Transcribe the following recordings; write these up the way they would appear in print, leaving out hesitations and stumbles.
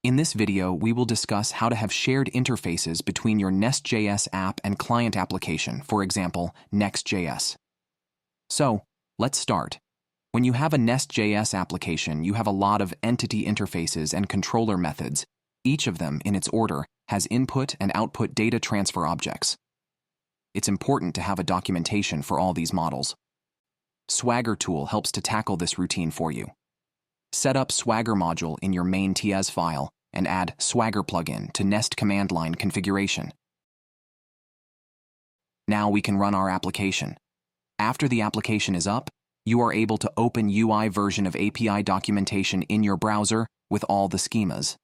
In this video, we will discuss how to have shared interfaces between your Nest.js app and client application, for example, Next.js. So, let's start. When you have a Nest.js application, you have a lot of entity interfaces and controller methods. Each of them, in its order, has input and output data transfer objects. It's important to have a documentation for all these models. Swagger tool helps to tackle this routine for you. Set up Swagger module in your main.ts file and add Swagger plugin to Nest command line configuration. Now we can run our application. After the application is up, you are able to open UI version of API documentation in your browser with all the schemas.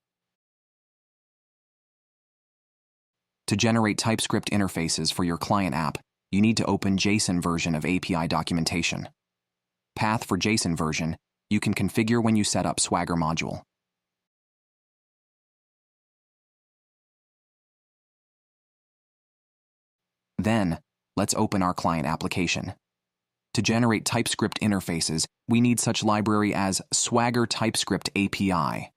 To generate TypeScript interfaces for your client app, you need to open JSON version of API documentation. Path for JSON version you can configure when you set up Swagger module. Then, let's open our client application. To generate TypeScript interfaces, we need such library as swagger-typescript-api.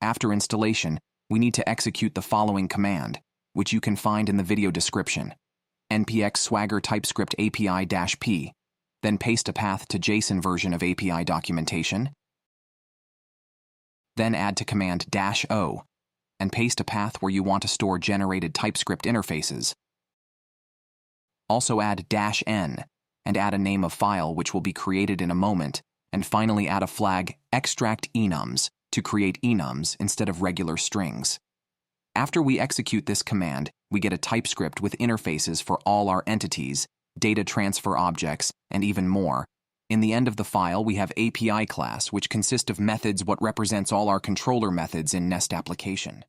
After installation, we need to execute the following command, which you can find in the video description: npx swagger-typescript-api-p. Then paste a path to JSON version of API documentation. Then add to command -o and paste a path where you want to store generated TypeScript interfaces. Also add -n and add a name of file which will be created in a moment, and finally add a flag extract-enums to create enums instead of regular strings. After we execute this command, we get a TypeScript with interfaces for all our entities, data transfer objects, and even more. In the end of the file, we have API class, which consists of methods what represents all our controller methods in Nest application.